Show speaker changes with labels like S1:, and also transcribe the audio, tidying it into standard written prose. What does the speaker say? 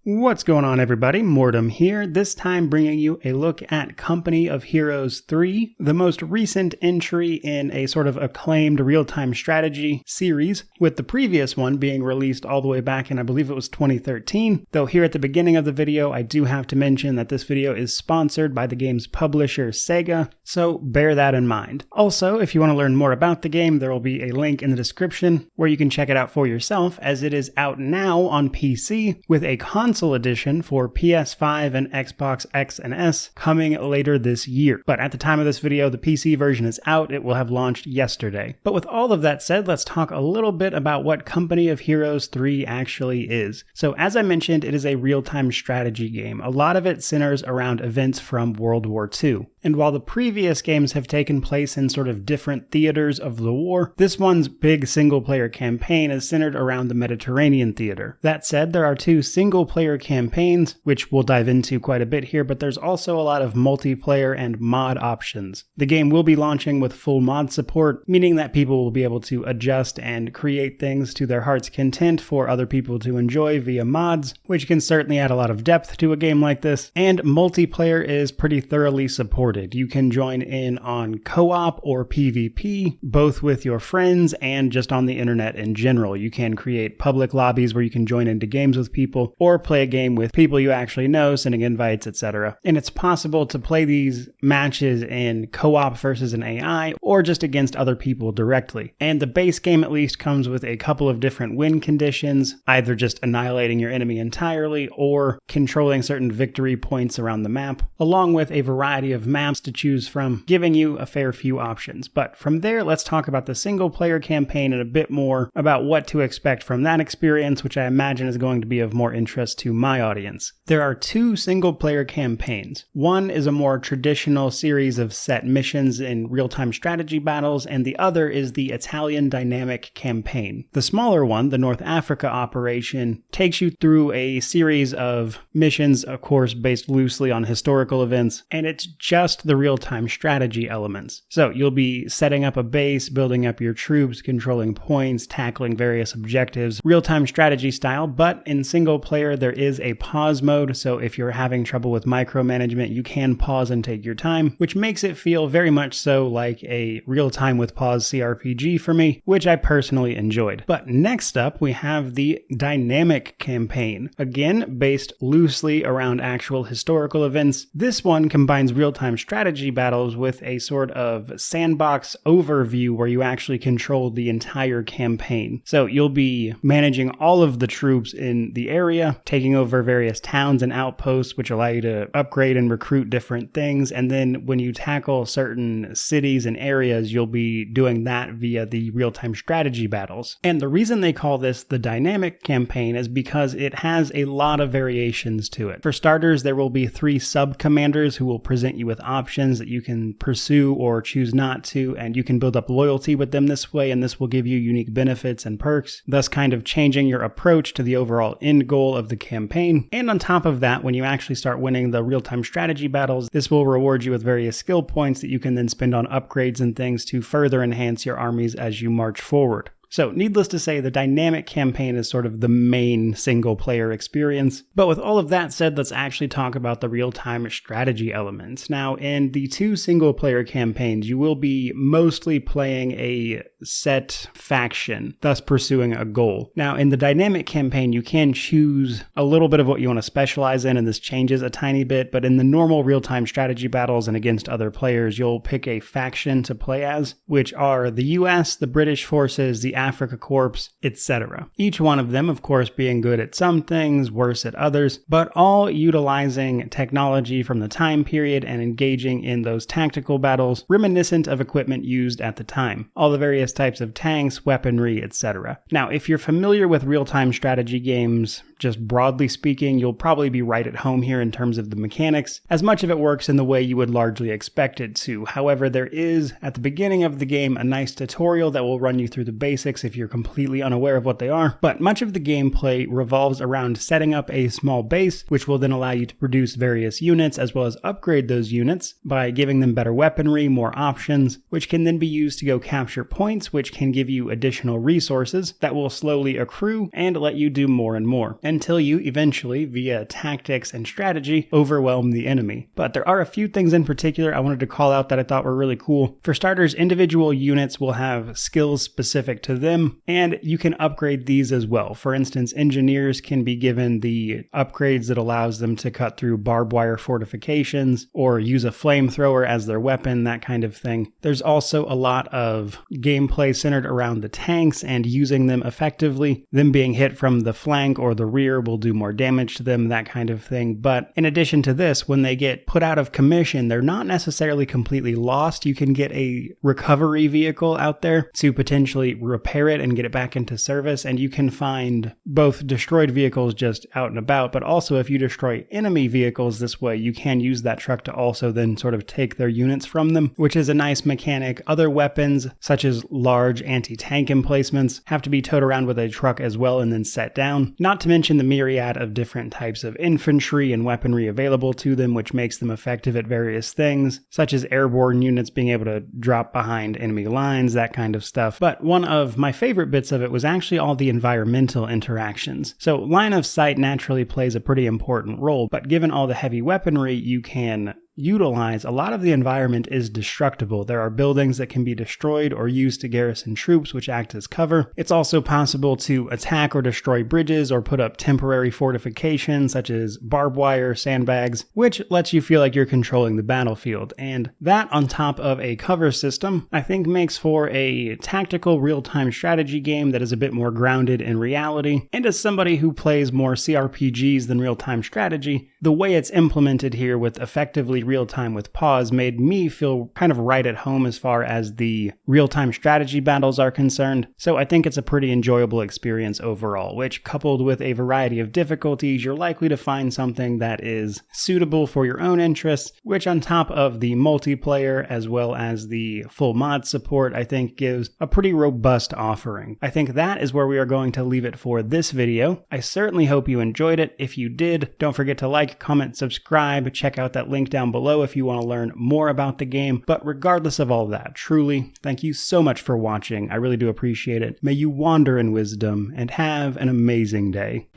S1: What's going on, everybody? Mortem here, this time bringing you a look at Company of Heroes 3, the most recent entry in a sort of acclaimed real-time strategy series, with the previous one being released all the way back in, I believe it was 2013, though here at the beginning of the video, I do have to mention that this video is sponsored by the game's publisher, Sega, so bear that in mind. Also, if you want to learn more about the game, there will be a link in the description where you can check it out for yourself, as it is out now on PC, with a console edition for PS5 and Xbox X and S coming later this year. But at the time of this video, the PC version is out. It will have launched yesterday. But with all of that said, let's talk a little bit about what Company of Heroes 3 actually is. So as I mentioned, it is a real-time strategy game. A lot of it centers around events from World War II. And while the previous games have taken place in sort of different theaters of the war, this one's big single-player campaign is centered around the Mediterranean theater. That said, there are two single-player campaigns, which we'll dive into quite a bit here, but there's also a lot of multiplayer and mod options. The game will be launching with full mod support, meaning that people will be able to adjust and create things to their heart's content for other people to enjoy via mods, which can certainly add a lot of depth to a game like this, and multiplayer is pretty thoroughly supported. You can join in on co-op or PvP, both with your friends and just on the internet in general. You can create public lobbies where you can join into games with people, or play a game with people you actually know, sending invites, etc. And it's possible to play these matches in co-op versus an AI, or just against other people directly. And the base game at least comes with a couple of different win conditions, either just annihilating your enemy entirely, or controlling certain victory points around the map, along with a variety of maps to choose from, giving you a fair few options. But from there, let's talk about the single player campaign and a bit more about what to expect from that experience, which I imagine is going to be of more interest to my audience. There are two single-player campaigns. One is a more traditional series of set missions in real-time strategy battles, and the other is the Italian dynamic campaign. The smaller one, the North Africa operation, takes you through a series of missions, of course, based loosely on historical events, and it's just the real-time strategy elements. So you'll be setting up a base, building up your troops, controlling points, tackling various objectives, real-time strategy style, but in single-player there is a pause mode, so if you're having trouble with micromanagement, you can pause and take your time, which makes it feel very much so like a real-time with pause CRPG for me, which I personally enjoyed. But next up, we have the dynamic campaign. Again, based loosely around actual historical events. This one combines real-time strategy battles with a sort of sandbox overview where you actually control the entire campaign. So you'll be managing all of the troops in the area, taking over various towns and outposts, which allow you to upgrade and recruit different things. And then when you tackle certain cities and areas, you'll be doing that via the real-time strategy battles. And the reason they call this the dynamic campaign is because it has a lot of variations to it. For starters, there will be 3 sub-commanders who will present you with options that you can pursue or choose not to, and you can build up loyalty with them this way, and this will give you unique benefits and perks, thus kind of changing your approach to the overall end goal of the campaign. And on top of that, when you actually start winning the real-time strategy battles, this will reward you with various skill points that you can then spend on upgrades and things to further enhance your armies as you march forward. So, needless to say, the dynamic campaign is sort of the main single-player experience. But with all of that said, let's actually talk about the real-time strategy elements. Now, in the 2 single-player campaigns, you will be mostly playing a set faction, thus pursuing a goal. Now, in the dynamic campaign, you can choose a little bit of what you want to specialize in, and this changes a tiny bit, but in the normal real-time strategy battles and against other players, you'll pick a faction to play as, which are the US, the British forces, the Africa Corps, etc. Each one of them, of course, being good at some things, worse at others, but all utilizing technology from the time period and engaging in those tactical battles reminiscent of equipment used at the time. All the various types of tanks, weaponry, etc. Now, if you're familiar with real-time strategy games, just broadly speaking, you'll probably be right at home here in terms of the mechanics, as much of it works in the way you would largely expect it to. However, there is, at the beginning of the game, a nice tutorial that will run you through the basics basics if you're completely unaware of what they are, but much of the gameplay revolves around setting up a small base, which will then allow you to produce various units as well as upgrade those units by giving them better weaponry, more options, which can then be used to go capture points, which can give you additional resources that will slowly accrue and let you do more and more, until you eventually, via tactics and strategy, overwhelm the enemy. But there are a few things in particular I wanted to call out that I thought were really cool. For starters, individual units will have skills specific to them, and you can upgrade these as well. For instance, engineers can be given the upgrades that allows them to cut through barbed wire fortifications or use a flamethrower as their weapon, that kind of thing. There's also a lot of gameplay centered around the tanks and using them effectively. Them being hit from the flank or the rear will do more damage to them, that kind of thing. But in addition to this, when they get put out of commission, they're not necessarily completely lost. You can get a recovery vehicle out there to potentially repair it and get it back into service, and you can find both destroyed vehicles just out and about, but also if you destroy enemy vehicles this way, you can use that truck to also then sort of take their units from them, which is a nice mechanic. Other weapons, such as large anti-tank emplacements, have to be towed around with a truck as well and then set down, not to mention the myriad of different types of infantry and weaponry available to them, which makes them effective at various things, such as airborne units being able to drop behind enemy lines, that kind of stuff. But one of my favorite bits of it was actually all the environmental interactions. So line of sight naturally plays a pretty important role, but given all the heavy weaponry you can utilize, a lot of the environment is destructible. There are buildings that can be destroyed or used to garrison troops, which act as cover. It's also possible to attack or destroy bridges or put up temporary fortifications such as barbed wire, sandbags, which lets you feel like you're controlling the battlefield. And that, on top of a cover system, I think makes for a tactical real-time strategy game that is a bit more grounded in reality. And as somebody who plays more CRPGs than real-time strategy, the way it's implemented here with effectively real-time with pause made me feel kind of right at home as far as the real-time strategy battles are concerned. So I think it's a pretty enjoyable experience overall, which, coupled with a variety of difficulties, you're likely to find something that is suitable for your own interests, which on top of the multiplayer as well as the full mod support, I think gives a pretty robust offering. I think that is where we are going to leave it for this video. I certainly hope you enjoyed it. If you did, don't forget to like, comment, subscribe, check out that link down below if you want to learn more about the game. But regardless of all that, truly, thank you so much for watching. I really do appreciate it. May you wander in wisdom and have an amazing day.